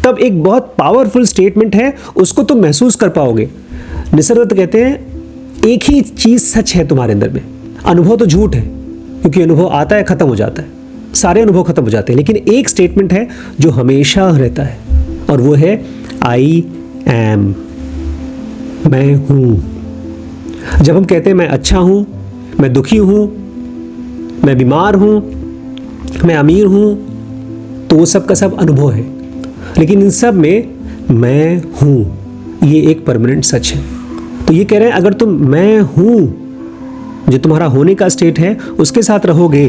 तब एक बहुत पावरफुल स्टेटमेंट है, उसको तुम महसूस कर पाओगे। निसर्ग दत्त कहते हैं एक ही चीज सच है तुम्हारे अंदर में, अनुभव तो झूठ है, क्योंकि अनुभव आता है खत्म हो जाता है, सारे अनुभव खत्म हो जाते हैं, लेकिन एक स्टेटमेंट है जो हमेशा रहता है, और वो है आई एम, मैं हूं। जब हम कहते हैं मैं अच्छा हूं, मैं दुखी हूं, मैं बीमार हूं, मैं अमीर हूं, तो वो सब का सब अनुभव है, लेकिन इन सब में मैं हूं ये एक परमानेंट सच है। तो ये कह रहे हैं अगर तुम मैं हूं जो तुम्हारा होने का स्टेट है उसके साथ रहोगे,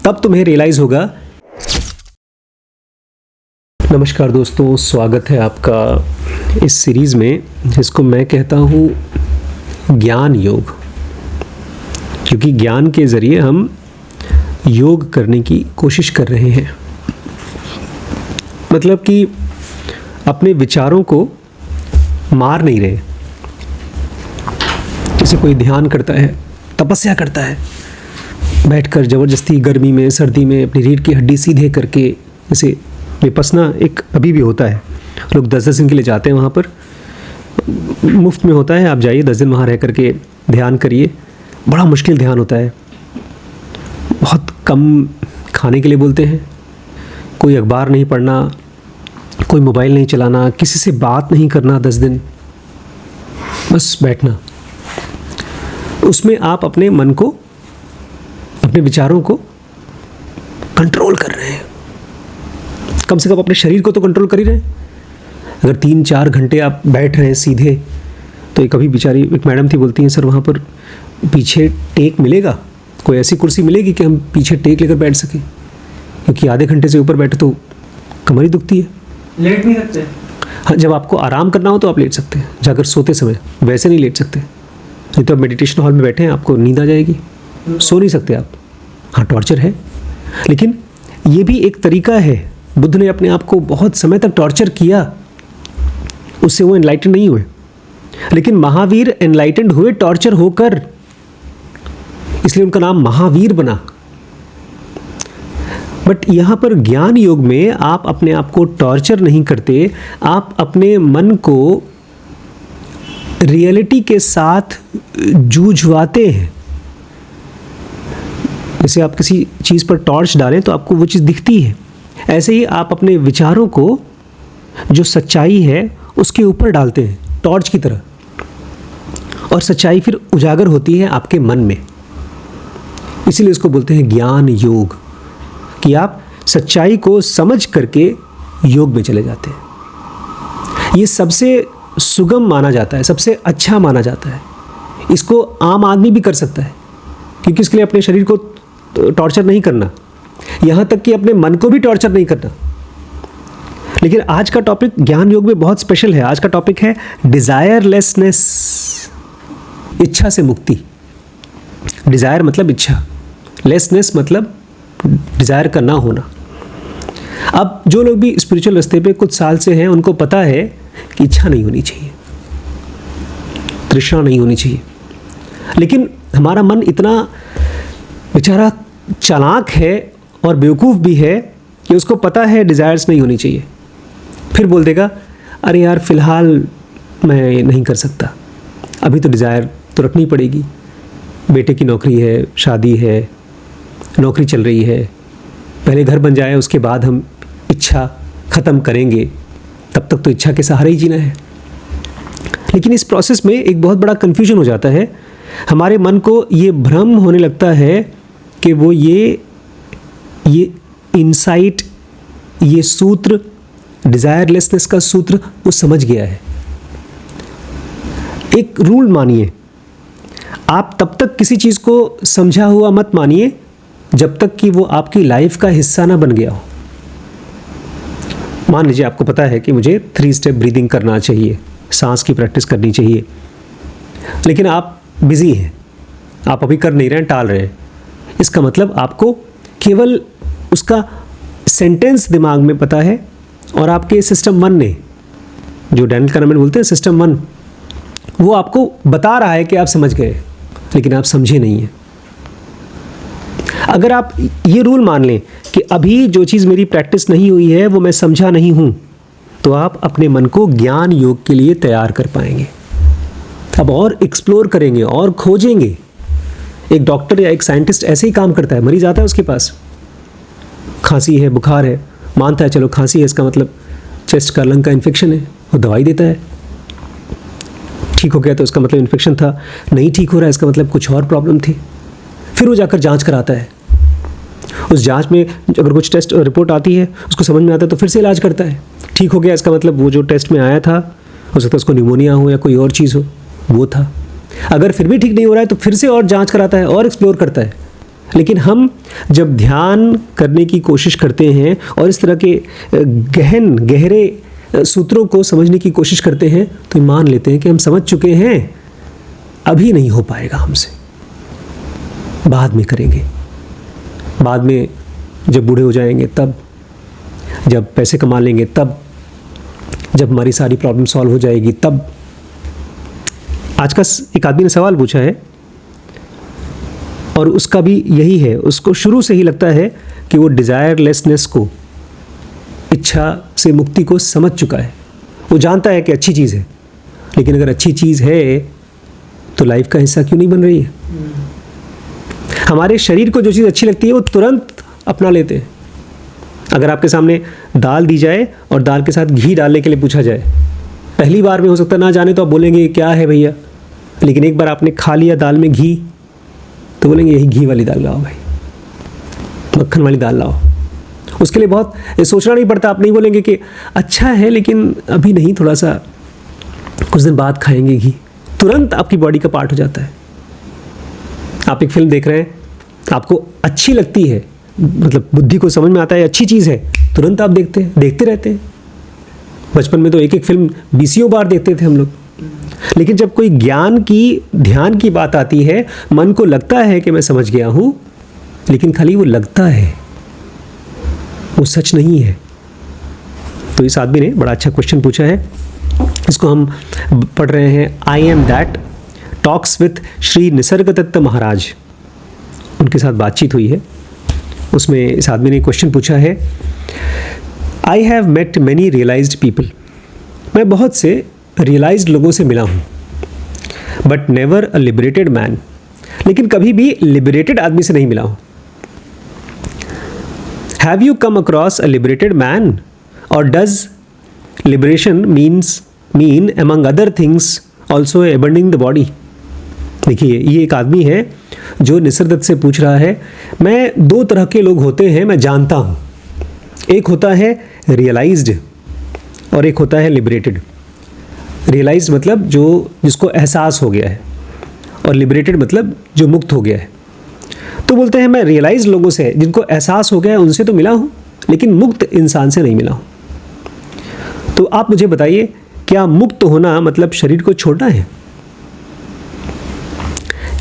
तब तुम्हें रियलाइज होगा। नमस्कार दोस्तों, स्वागत है आपका इस सीरीज में जिसको मैं कहता हूं ज्ञान योग, क्योंकि ज्ञान के जरिए हम योग करने की कोशिश कर रहे हैं। मतलब कि अपने विचारों को मार नहीं रहे। जैसे कोई ध्यान करता है, तपस्या करता है, बैठकर जबरदस्ती गर्मी में सर्दी में अपनी रीढ़ की हड्डी सीधे करके, जैसे विपस्सना एक अभी भी होता है, लोग 10-10 दिन के लिए जाते हैं वहाँ पर, मुफ्त में होता है, आप जाइए 10 दिन वहाँ रह करके ध्यान करिए। बड़ा मुश्किल ध्यान होता है, बहुत कम खाने के लिए बोलते हैं, कोई अखबार नहीं पढ़ना, कोई मोबाइल नहीं चलाना, किसी से बात नहीं करना 10 दिन, बस बैठना। उसमें आप अपने मन को, अपने विचारों को कंट्रोल कर रहे हैं। कम से कम अपने शरीर को तो कंट्रोल कर ही रहे हैं। अगर 3-4 घंटे आप बैठ रहे हैं सीधे, तो एक अभी बेचारी एक मैडम थी, बोलती हैं सर वहाँ पर पीछे टेक मिलेगा, कोई ऐसी कुर्सी मिलेगी कि हम पीछे टेक लेकर बैठ सकें, क्योंकि आधे घंटे से ऊपर बैठे तो कमर ही दुखती है। लेट नहीं सकते? हाँ, जब आपको आराम करना हो तो आप लेट सकते हैं, जाकर सोते समय, वैसे नहीं लेट सकते। नहीं तो आप मेडिटेशन हॉल में बैठे हैं, आपको नींद आ जाएगी, सो नहीं सकते आप। हाँ, टॉर्चर है, लेकिन ये भी एक तरीका है। बुद्ध ने अपने आप को बहुत समय तक टॉर्चर किया, उससे वो एनलाइटेंड नहीं हुए, लेकिन महावीर एनलाइटेंड हुए टॉर्चर होकर, इसलिए उनका नाम महावीर बना। बट यहाँ पर ज्ञान योग में आप अपने आप को टॉर्चर नहीं करते, आप अपने मन को रियलिटी के साथ जूझवाते हैं। जैसे आप किसी चीज़ पर टॉर्च डालें तो आपको वो चीज़ दिखती है, ऐसे ही आप अपने विचारों को, जो सच्चाई है उसके ऊपर डालते हैं टॉर्च की तरह, और सच्चाई फिर उजागर होती है आपके मन में। इसीलिए इसको बोलते हैं ज्ञान योग, कि आप सच्चाई को समझ करके योग में चले जाते हैं। ये सबसे सुगम माना जाता है, सबसे अच्छा माना जाता है। इसको आम आदमी भी कर सकता है, क्योंकि इसके लिए अपने शरीर को टॉर्चर नहीं करना, यहाँ तक कि अपने मन को भी टॉर्चर नहीं करना। लेकिन आज का टॉपिक ज्ञान योग में बहुत स्पेशल है। आज का टॉपिक है डिजायरलेसनेस, इच्छा से मुक्ति। डिजायर मतलब इच्छा, लेसनेस मतलब डिजायर का ना होना। अब जो लोग भी स्पिरिचुअल रास्ते पे कुछ साल से हैं, उनको पता है कि इच्छा नहीं होनी चाहिए, तृष्णा नहीं होनी चाहिए, लेकिन हमारा मन इतना बेचारा चालाक है और बेवकूफ़ भी है कि उसको पता है डिज़ायर्स नहीं होनी चाहिए। फिर बोल देगा अरे यार फ़िलहाल मैं नहीं कर सकता, अभी तो डिज़ायर तो रखनी पड़ेगी, बेटे की नौकरी है, शादी है, नौकरी चल रही है, पहले घर बन जाए उसके बाद हम इच्छा ख़त्म करेंगे, तब तक तो इच्छा के सहारे ही जीना है। लेकिन इस प्रोसेस में एक बहुत बड़ा कन्फ्यूजन हो जाता है। हमारे मन को ये भ्रम होने लगता है कि वो ये इनसाइट, ये सूत्र, डिज़ायरलेसनेस का सूत्र वो समझ गया है। एक रूल मानिए, आप तब तक किसी चीज़ को समझा हुआ मत मानिए जब तक कि वो आपकी लाइफ का हिस्सा ना बन गया हो। मान लीजिए आपको पता है कि मुझे 3 स्टेप ब्रीदिंग करना चाहिए, सांस की प्रैक्टिस करनी चाहिए, लेकिन आप बिज़ी हैं, आप अभी कर नहीं रहे हैं, टाल रहे हैं। इसका मतलब आपको केवल उसका सेंटेंस दिमाग में पता है, और आपके सिस्टम 1 ने, जो डैनियल kahneman बोलते हैं सिस्टम 1, वो आपको बता रहा है कि आप समझ गए, लेकिन आप समझे नहीं हैं। अगर आप ये रूल मान लें कि अभी जो चीज़ मेरी प्रैक्टिस नहीं हुई है वो मैं समझा नहीं हूँ, तो आप अपने मन को ज्ञान योग के लिए तैयार कर पाएंगे। अब और एक्सप्लोर करेंगे और खोजेंगे। एक डॉक्टर या एक साइंटिस्ट ऐसे ही काम करता है। मरीज आता है उसके पास, खांसी है, बुखार है, मानता है चलो खांसी है, इसका मतलब चेस्ट का, लंग का इन्फेक्शन है, वो दवाई देता है। ठीक हो गया तो उसका मतलब इन्फेक्शन था, नहीं ठीक हो रहा है इसका मतलब कुछ और प्रॉब्लम थी। फिर वो जाकर जांच कराता है। उस जांच में अगर कुछ टेस्ट रिपोर्ट आती है, उसको समझ में आता है तो फिर से इलाज करता है। ठीक हो गया इसका मतलब वो जो टेस्ट में आया था, हो सकता है उसको निमोनिया हो या कोई और चीज़ हो, वो था। अगर फिर भी ठीक नहीं हो रहा है तो फिर से और जांच कराता है और एक्सप्लोर करता है। लेकिन हम जब ध्यान करने की कोशिश करते हैं और इस तरह के गहरे सूत्रों को समझने की कोशिश करते हैं तो मान लेते हैं कि हम समझ चुके हैं, अभी नहीं हो पाएगा हमसे, बाद में करेंगे, बाद में जब बूढ़े हो जाएंगे तब, जब पैसे कमा लेंगे तब, जब हमारी सारी प्रॉब्लम सॉल्व हो जाएगी तब। आज का एक आदमी ने सवाल पूछा है और उसका भी यही है। उसको शुरू से ही लगता है कि वो डिज़ायरलेसनेस को, इच्छा से मुक्ति को समझ चुका है। वो जानता है कि अच्छी चीज़ है, लेकिन अगर अच्छी चीज़ है तो लाइफ का हिस्सा क्यों नहीं बन रही है? हमारे शरीर को जो चीज़ अच्छी लगती है वो तुरंत अपना लेते हैं। अगर आपके सामने दाल दी जाए और दाल के साथ घी डालने के लिए पूछा जाए, पहली बार में हो सकता ना जाने तो आप बोलेंगे क्या है भैया, लेकिन एक बार आपने खा लिया दाल में घी तो बोलेंगे यही घी वाली दाल लाओ भाई, मक्खन वाली दाल लाओ। उसके लिए बहुत सोचना नहीं पड़ता। आप नहीं बोलेंगे कि अच्छा है लेकिन अभी नहीं, थोड़ा सा कुछ दिन बाद खाएंगे घी। तुरंत आपकी बॉडी का पार्ट हो जाता है। आप एक फिल्म देख रहे हैं, आपको अच्छी लगती है, मतलब बुद्धि को समझ में आता है अच्छी चीज़ है, तुरंत आप देखते रहते हैं। बचपन में तो एक एक फिल्म 20 बार देखते थे हम लोग। लेकिन जब कोई ज्ञान की, ध्यान की बात आती है, मन को लगता है कि मैं समझ गया हूँ, लेकिन खाली वो लगता है, वो सच नहीं है। तो इस आदमी ने बड़ा अच्छा क्वेश्चन पूछा है। इसको हम पढ़ रहे हैं, I am that talks with Shri Nisargadatta Maharaj. उनके साथ बातचीत हुई है, उसमें इस आदमी ने क्वेश्चन पूछा है, I have met many realised people. मैं बहुत से रियलाइज्ड लोगों से मिला हूँ, but never a liberated man. लेकिन कभी भी लिबरेटेड आदमी से नहीं मिला हूँ। Have you come across a liberated man, और does liberation mean among other things also abandoning the body. देखिए, ये एक आदमी है जो निसर्गदत्त से पूछ रहा है, मैं दो तरह के लोग होते हैं मैं जानता हूँ, एक होता है रियलाइज्ड और एक होता है लिबरेटेड। रियलाइज्ड मतलब जो जिसको एहसास हो गया है, और लिबरेटेड मतलब जो मुक्त हो गया है। तो बोलते हैं मैं रियलाइज्ड लोगों से, जिनको एहसास हो गया है, उनसे तो मिला हूँ, लेकिन मुक्त इंसान से नहीं मिला हूँ। तो आप मुझे बताइए, क्या मुक्त होना मतलब शरीर को छोड़ना है?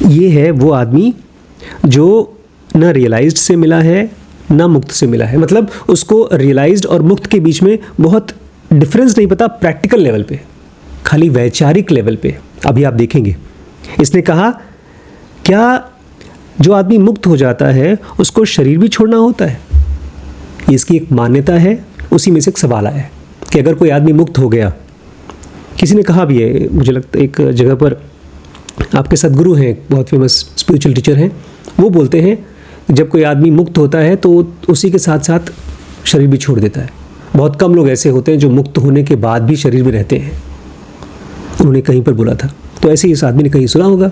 ये है वो आदमी जो न रियलाइज्ड से मिला है न मुक्त से मिला है। मतलब उसको रियलाइज्ड और मुक्त के बीच में बहुत डिफरेंस नहीं पता प्रैक्टिकल लेवल पे, खाली वैचारिक लेवल पे। अभी आप देखेंगे, इसने कहा क्या जो आदमी मुक्त हो जाता है उसको शरीर भी छोड़ना होता है? ये इसकी एक मान्यता है। उसी में से एक सवाल आया कि अगर कोई आदमी मुक्त हो गया, किसी ने कहा भी है, मुझे लगता है एक जगह पर आपके सदगुरु हैं, बहुत फेमस स्पिरिचुअल टीचर हैं, वो बोलते हैं जब कोई आदमी मुक्त होता है तो उसी के साथ साथ शरीर भी छोड़ देता है। बहुत कम लोग ऐसे होते हैं जो मुक्त होने के बाद भी शरीर में रहते हैं। उन्होंने कहीं पर बोला था, तो ऐसे ही इस आदमी ने कहीं सुना होगा।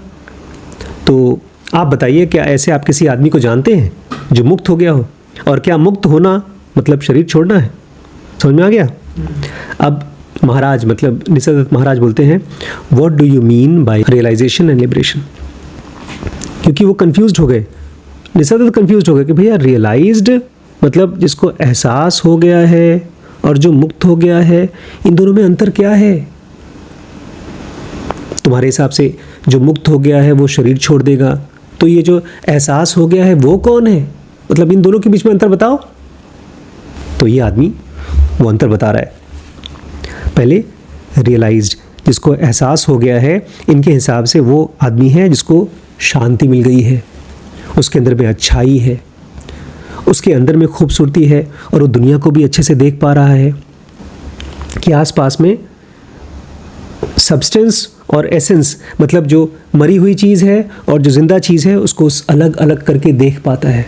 तो आप बताइए, क्या ऐसे आप किसी आदमी को जानते हैं जो मुक्त हो गया हो? और क्या मुक्त होना मतलब शरीर छोड़ना है? समझ में आ गया? अब महाराज मतलब निसर्गदत्त महाराज बोलते हैं, what do you mean by realization and liberation? क्योंकि वो कंफ्यूज्ड हो गए, निसर्गदत्त कंफ्यूज्ड हो गए कि भैया रियलाइज्ड मतलब जिसको एहसास हो गया है, और जो मुक्त हो गया है, इन दोनों में अंतर क्या है? तुम्हारे हिसाब से जो मुक्त हो गया है वो शरीर छोड़ देगा, तो ये जो एहसास हो गया है वो कौन है? मतलब इन दोनों के बीच में अंतर बताओ। तो ये आदमी वो अंतर बता रहा है। पहले रियलाइज्ड, जिसको एहसास हो गया है, इनके हिसाब से वो आदमी है जिसको शांति मिल गई है, उसके अंदर में अच्छाई है, उसके अंदर में खूबसूरती है, और वो दुनिया को भी अच्छे से देख पा रहा है। कि आसपास में सब्सटेंस और एसेंस, मतलब जो मरी हुई चीज़ है और जो जिंदा चीज़ है, उसको अलग अलग करके देख पाता है।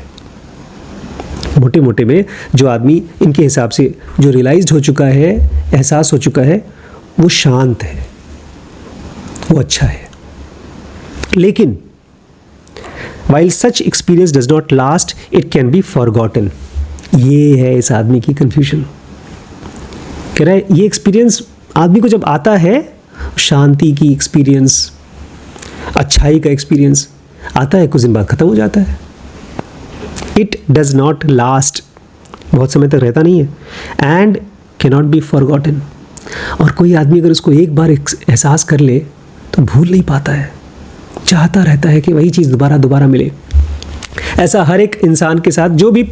मोटे मोटे में जो आदमी इनके हिसाब से जो रियलाइज्ड हो चुका है, एहसास हो चुका है, वो शांत है, वो अच्छा है। लेकिन while such experience does not last, it can be forgotten। ये है इस आदमी की कंफ्यूजन। कह रहा है ये एक्सपीरियंस आदमी को जब आता है, शांति की एक्सपीरियंस, अच्छाई का एक्सपीरियंस आता है, कुछ दिन बाद खत्म हो जाता है। इट डज नॉट लास्ट, बहुत समय तक रहता नहीं है। एंड कैनॉट बी फॉरगॉटन, और कोई आदमी अगर उसको एक बार एहसास कर ले तो भूल नहीं पाता है, चाहता रहता है कि वही चीज़ दोबारा दोबारा मिले। ऐसा हर एक इंसान के साथ जो भी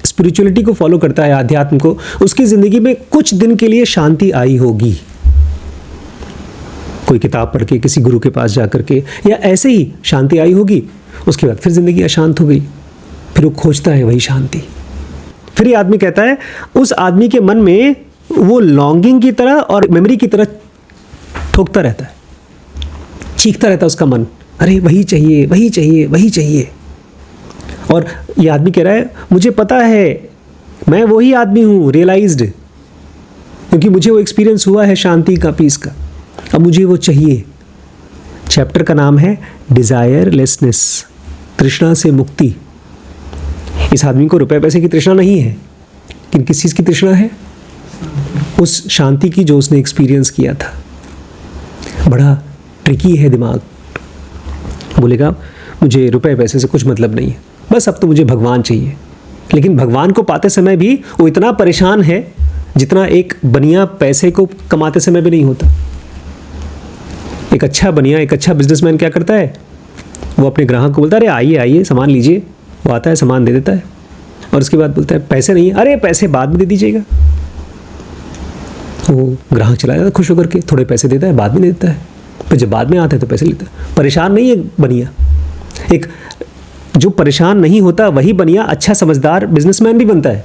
स्पिरिचुअलिटी को फॉलो करता है, आध्यात्म को, उसकी ज़िंदगी में कुछ दिन के लिए शांति आई होगी। कोई किताब पढ़ के, किसी गुरु के पास जा कर के, या ऐसे ही शांति आई होगी, उसके बाद फिर ज़िंदगी अशांत हो गई, फिर वो खोजता है वही शांति। फिर ये आदमी कहता है उस आदमी के मन में वो लॉन्गिंग की तरह और मेमोरी की तरह ठोकता रहता है, चीखता रहता है उसका मन, अरे वही चाहिए, वही चाहिए, वही चाहिए। और ये आदमी कह रहा है मुझे पता है, मैं वही आदमी हूँ रियलाइज्ड, क्योंकि मुझे वो एक्सपीरियंस हुआ है शांति का, पीस का, अब मुझे वो चाहिए। चैप्टर का नाम है डिज़ायरलेसनेस, तृष्णा से मुक्ति। इस आदमी को रुपए पैसे की तृष्णा नहीं है, लेकिन किस चीज़ की तृष्णा है? उस शांति की जो उसने एक्सपीरियंस किया था। बड़ा ट्रिकी है दिमाग, बोलेगा मुझे रुपए पैसे से कुछ मतलब नहीं है, बस अब तो मुझे भगवान चाहिए। लेकिन भगवान को पाते समय भी वो इतना परेशान है जितना एक बनिया पैसे को कमाते समय भी नहीं होता। एक अच्छा बनिया, एक अच्छा बिजनेसमैन क्या करता है, वो अपने ग्राहक को बोलता है अरे आइए आइए सामान लीजिए, वो आता है सामान दे देता है, और उसके बाद बोलता है पैसे नहीं है, अरे पैसे बाद में दे दीजिएगा। वो ग्राहक चला जाता है खुश होकर के, थोड़े पैसे देता है, बाद में दे देता है, फिर जब बाद में आता है तो पैसे लेता है। परेशान नहीं है बनिया। एक जो परेशान नहीं होता वही बनिया अच्छा समझदार बिजनेसमैन भी बनता है।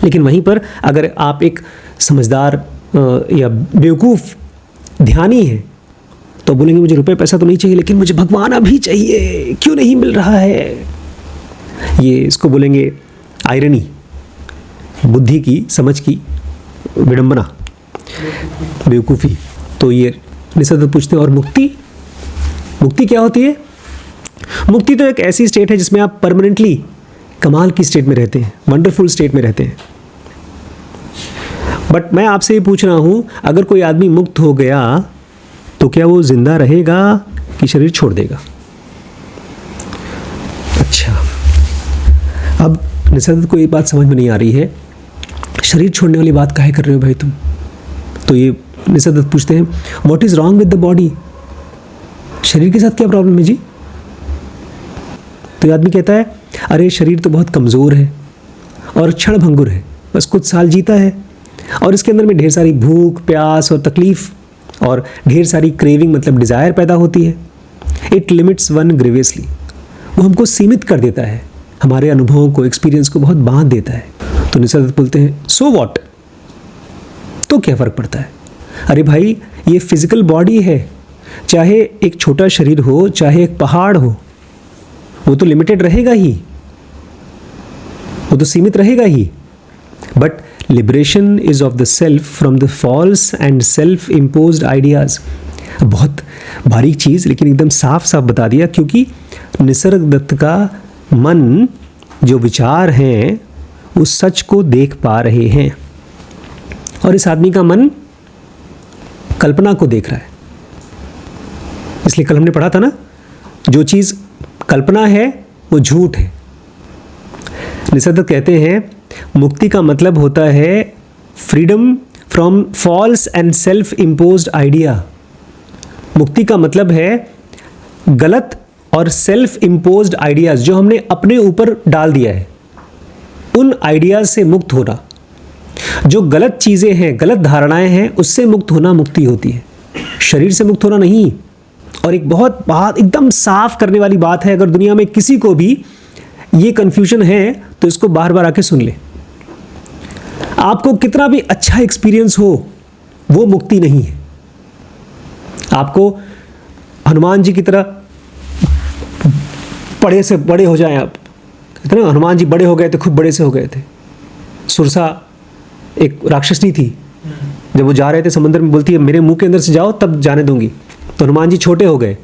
लेकिन वहीं पर अगर आप एक समझदार या बेवकूफ़ ध्यानी है तो बोलेंगे मुझे रुपए पैसा तो नहीं चाहिए, लेकिन मुझे भगवान अभी चाहिए, क्यों नहीं मिल रहा है। ये इसको बोलेंगे आयरनी, बुद्धि की, समझ की विडंबना, बेवकूफ़ी। तो ये निसर्ग पूछते हैं और मुक्ति, मुक्ति क्या होती है? मुक्ति तो एक ऐसी स्टेट है जिसमें आप परमानेंटली कमाल की स्टेट में रहते हैं, वंडरफुल स्टेट में रहते हैं। बट मैं आपसे ये पूछ रहा हूँ, अगर कोई आदमी मुक्त हो गया तो क्या वो जिंदा रहेगा कि शरीर छोड़ देगा? अच्छा, अब निसर्ग को ये बात समझ में नहीं आ रही है, शरीर छोड़ने वाली बात काहे कर रहे हो भाई तुम? तो ये निसर्ग पूछते हैं what is wrong with the body, शरीर के साथ क्या प्रॉब्लम है जी? तो ये आदमी कहता है अरे शरीर तो बहुत कमज़ोर है और क्षण भंगुर है, बस कुछ साल जीता है, और इसके अंदर में ढेर सारी भूख, प्यास और तकलीफ़ और ढेर सारी क्रेविंग मतलब डिज़ायर पैदा होती है। इट लिमिट्स वन ग्रीवियसली, वो हमको सीमित कर देता है, हमारे अनुभवों को, एक्सपीरियंस को बहुत बांध देता है। तो निसर्ग बोलते हैं सो व्हाट, तो क्या फ़र्क पड़ता है? अरे भाई ये फिजिकल बॉडी है, चाहे एक छोटा शरीर हो, चाहे एक पहाड़ हो, वो तो लिमिटेड रहेगा ही, वो तो सीमित रहेगा ही। But liberation is of the self from the false and self imposed ideas. बहुत बारीक चीज़, लेकिन एकदम साफ साफ बता दिया, क्योंकि निसर्ग दत्त का मन, जो विचार हैं, उस सच को देख पा रहे हैं, और इस आदमी का मन कल्पना को देख रहा है। इसलिए कल हमने पढ़ा था ना, जो चीज़ कल्पना है वो झूठ है। निसर्ग कहते हैं मुक्ति का मतलब होता है freedom from false and self imposed idea. मुक्ति का मतलब है गलत और सेल्फ इम्पोज्ड आइडियाज़ जो हमने अपने ऊपर डाल दिया है, उन आइडियाज़ से मुक्त होना। जो गलत चीज़ें हैं, गलत धारणाएं हैं, उससे मुक्त होना मुक्ति होती है, शरीर से मुक्त होना नहीं। और एक बहुत बात एकदम साफ करने वाली बात है, अगर दुनिया में किसी को भी ये कन्फ्यूजन है तो इसको बार बार आके सुन ले। आपको कितना भी अच्छा एक्सपीरियंस हो वो मुक्ति नहीं है। आपको हनुमान जी की तरह बड़े से बड़े हो जाएं आप, कहते हैं ना हनुमान जी बड़े हो गए थे, खूब बड़े से हो गए थे। सुरसा एक राक्षसनी थी, जब वो जा रहे थे समंदर में, बोलती है मेरे मुंह के अंदर से जाओ तब जाने दूंगी। तो हनुमान जी छोटे हो गए,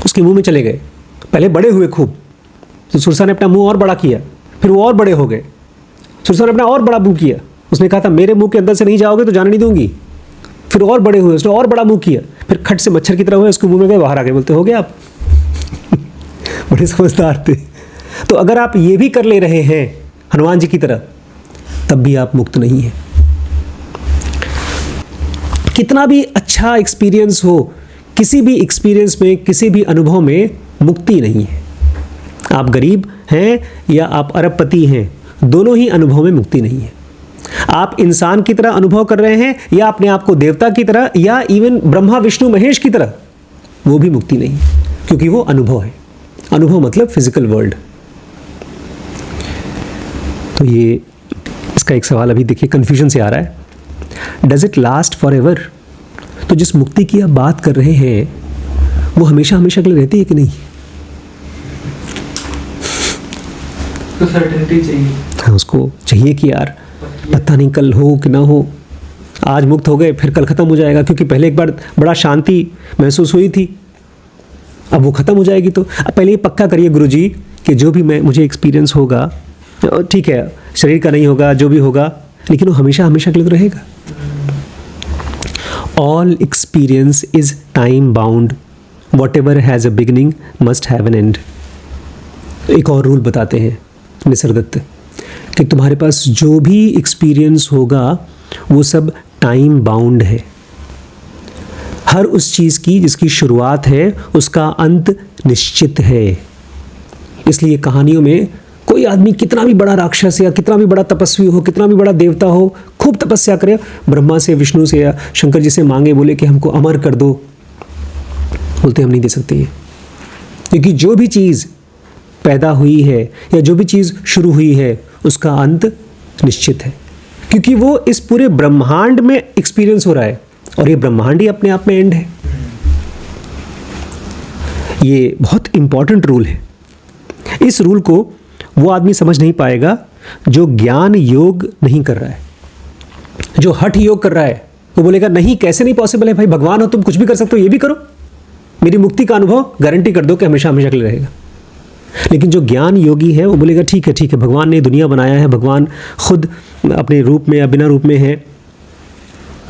उसके मुंह में चले गए, पहले बड़े हुए खूब, तो सुरसा ने अपना मुंह और बड़ा किया, फिर वो और बड़े हो गए, सुरसा ने अपना और बड़ा मुंह किया, उसने कहा था मेरे मुंह के अंदर से नहीं जाओगे तो जाने नहीं दूंगी, फिर और बड़े हुए, उसने और बड़ा मुंह किया, फिर खट से मच्छर की तरह हुए, उसके मुंह में गए, बाहर आ गए, बोलते हो गए आप। बड़े समझदार थे। तो अगर आप ये भी कर ले रहे हैं हनुमान जी की तरह, तब भी आप मुक्त नहीं हैं। कितना भी अच्छा एक्सपीरियंस हो, किसी भी एक्सपीरियंस में, किसी भी अनुभव में मुक्ति नहीं है। आप गरीब हैं या आप अरबपति हैं, दोनों ही अनुभव में मुक्ति नहीं है। आप इंसान की तरह अनुभव कर रहे हैं या अपने आप को देवता की तरह या इवन ब्रह्मा विष्णु महेश की तरह, वो भी मुक्ति नहीं है, क्योंकि वो अनुभव है। अनुभव मतलब फिजिकल वर्ल्ड। तो ये इसका एक सवाल अभी देखिए कंफ्यूजन से आ रहा है, does it last for ever? तो जिस मुक्ति की आप बात कर रहे हैं वो हमेशा हमेशा के लिए रहती है कि नहीं? तो सर्टेनिटी चाहिए। हाँ, उसको चाहिए कि यार पता नहीं कल हो कि ना हो, आज मुक्त हो गए फिर कल खत्म हो जाएगा, क्योंकि पहले एक बार बड़ा शांति महसूस हुई थी, अब वो खत्म हो जाएगी। तो अब पहले ये पक्का करिए गुरुजी कि जो भी मुझे एक्सपीरियंस होगा, ठीक है शरीर का नहीं होगा, जो भी होगा, लेकिन वो हमेशा हमेशा के लिए तो रहेगा। All experience is time bound, what ever has a beginning must have an and. एक और रूल बताते हैं निसर्गदत्त कि तुम्हारे पास जो भी एक्सपीरियंस होगा वो सब टाइम बाउंड है। हर उस चीज़ की जिसकी शुरुआत है उसका अंत निश्चित है। इसलिए कहानियों में कोई आदमी कितना भी बड़ा राक्षस या कितना भी बड़ा तपस्वी हो, कितना भी बड़ा देवता हो, खूब तपस्या करे, ब्रह्मा से, विष्णु से या शंकर जी से मांगे, बोले कि हमको अमर कर दो, बोलते हम नहीं दे सकते हैं, क्योंकि जो भी चीज़ पैदा हुई है या जो भी चीज़ शुरू हुई है उसका अंत निश्चित है, क्योंकि वो इस पूरे ब्रह्मांड में एक्सपीरियंस हो रहा है और ये ब्रह्मांड ही अपने आप में एंड है। ये बहुत इंपॉर्टेंट रूल है। इस रूल को वो आदमी समझ नहीं पाएगा जो ज्ञान योग नहीं कर रहा है। जो हठ योग कर रहा है वो बोलेगा नहीं, कैसे नहीं पॉसिबल है भाई, भगवान हो तुम, कुछ भी कर सकते हो, ये भी करो, मेरी मुक्ति का अनुभव गारंटी कर दो कि हमेशा हमेशा के लिए रहेगा। लेकिन जो ज्ञान योगी है वो बोलेगा ठीक है भगवान ने दुनिया बनाया है, भगवान खुद अपने रूप में या बिना रूप में है,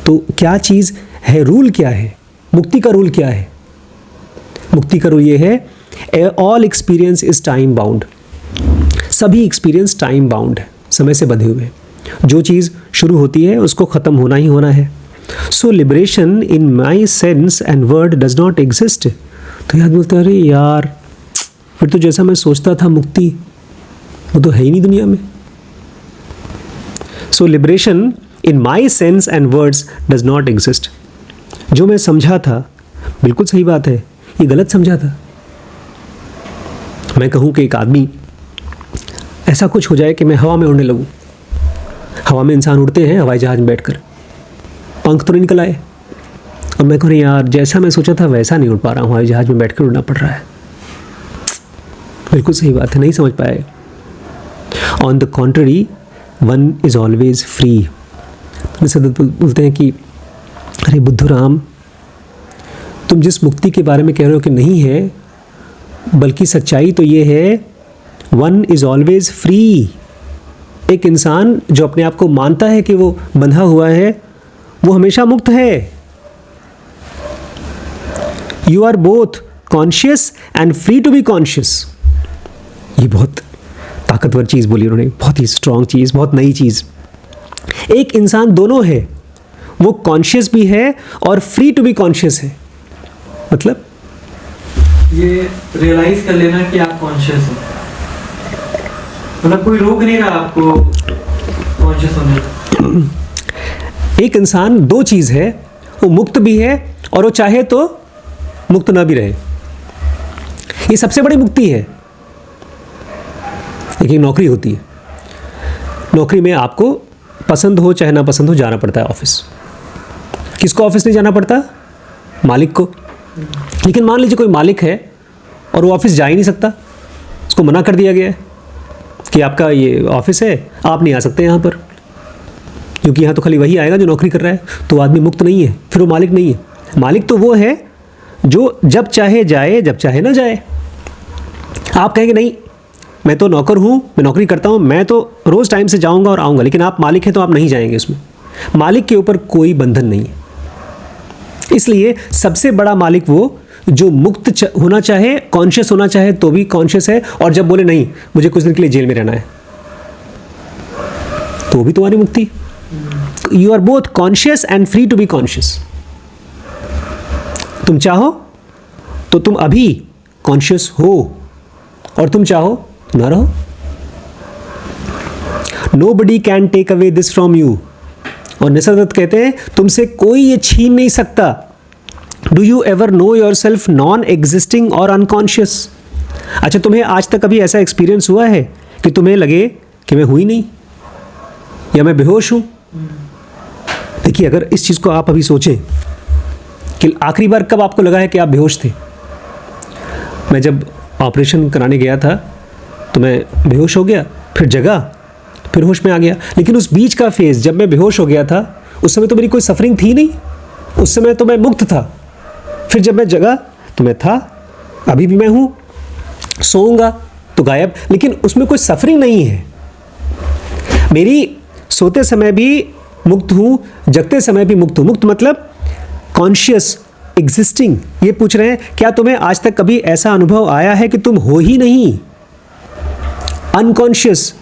तो क्या चीज़ है, रूल क्या है, मुक्ति का रूल क्या है? मुक्ति का रूल ये है, all experience is time bound. सभी एक्सपीरियंस टाइम बाउंड है, समय से बंधे हुए। जो चीज़ शुरू होती है उसको ख़त्म होना ही होना है। So liberation in my sense and word does not exist. तो याद बोलते अरे यार, फिर तो जैसा मैं सोचता था मुक्ति वो तो है ही नहीं दुनिया में। So liberation in my sense and words does not exist. जो मैं समझा था, बिल्कुल सही बात है, ये गलत समझा था। मैं कहूँ कि एक आदमी, ऐसा कुछ हो जाए कि मैं हवा में उड़ने लगूँ, हवा में इंसान उड़ते हैं हवाई जहाज में बैठकर, पंख तो नहीं निकल आए, और मैं कहूँ यार जैसा मैं सोचा था वैसा नहीं उड़ पा रहा हूँ, हवाई जहाज में बैठकर उड़ना पड़ रहा है। बिल्कुल सही बात है, नहीं समझ पाए। On the contrary one is always free. बोलते हैं कि अरे बुद्धूराम, तुम जिस मुक्ति के बारे में कह रहे हो कि नहीं है, बल्कि सच्चाई तो ये है वन इज़ ऑलवेज फ्री। एक इंसान जो अपने आप को मानता है कि वो बंधा हुआ है वो हमेशा मुक्त है। You are both conscious and free to be conscious. ये बहुत ताकतवर चीज़ बोली उन्होंने, बहुत ही स्ट्रॉन्ग चीज़, बहुत नई चीज़। एक इंसान दोनों है, वो कॉन्शियस भी है और फ्री टू बी कॉन्शियस है। मतलब ये रियलाइज कर लेना कि आप कॉन्शियस हो, मतलब कोई रोक नहीं रहा आपको कॉन्शियस होने का। एक इंसान दो चीज़ है, वो मुक्त भी है और वो चाहे तो मुक्त ना भी रहे। ये सबसे बड़ी मुक्ति है। एक नौकरी होती है, नौकरी में आपको पसंद हो चाहे ना पसंद हो जाना पड़ता है ऑफिस। किसको ऑफिस नहीं जाना पड़ता? मालिक को। लेकिन मान लीजिए कोई मालिक है और वो ऑफिस जा ही नहीं सकता, उसको मना कर दिया गया है कि आपका ये ऑफिस है, आप नहीं आ सकते यहाँ पर, क्योंकि यहाँ तो खाली वही आएगा जो नौकरी कर रहा है। तो वो आदमी मुक्त नहीं है, फिर वो मालिक नहीं है। मालिक तो वो है जो जब चाहे जाए, जब चाहे ना जाए। आप कहेंगे नहीं, मैं तो नौकर हूँ, मैं नौकरी करता हूँ, मैं तो रोज़ टाइम से जाऊँगा और आऊँगा, लेकिन आप मालिक हैं तो आप नहीं जाएंगे उसमें। मालिक के ऊपर कोई बंधन नहीं है। इसलिए सबसे बड़ा मालिक वो जो मुक्त होना चाहे, कॉन्शियस होना चाहे तो भी कॉन्शियस है, और जब बोले नहीं मुझे कुछ दिन के लिए जेल में रहना है, तो भी तुम्हारी मुक्ति। You are both conscious and free to be conscious. तुम चाहो तो तुम अभी कॉन्शियस हो, और तुम चाहो ना रहो। Nobody can take away this from you। और निसर्गदत्त कहते हैं तुमसे कोई ये छीन नहीं सकता। Do you ever know your self non existing और अनकॉन्शियस? अच्छा, तुम्हें आज तक कभी ऐसा एक्सपीरियंस हुआ है कि तुम्हें लगे कि मैं हुई नहीं या मैं बेहोश हूं? देखिए, अगर इस चीज़ को आप अभी सोचें कि आखिरी बार कब आपको लगा है कि आप बेहोश थे। मैं जब ऑपरेशन कराने गया था तो मैं बेहोश हो गया, फिर जगा, फिर होश में आ गया। लेकिन उस बीच का फेज़ जब मैं बेहोश हो गया था, उस समय तो मेरी कोई सफरिंग थी नहीं, उस समय तो मैं मुक्त था। फिर जब मैं जगा तो मैं था, अभी भी मैं हूँ, सोऊंगा तो गायब, लेकिन उसमें कोई सफरिंग नहीं है। मेरी सोते समय भी मुक्त हूँ, जगते समय भी मुक्त हूँ। मुक्त मतलब कॉन्शियस, एग्जिस्टिंग। ये पूछ रहे हैं क्या तुम्हें आज तक कभी ऐसा अनुभव आया है कि तुम हो ही नहीं, अनकॉन्शियस?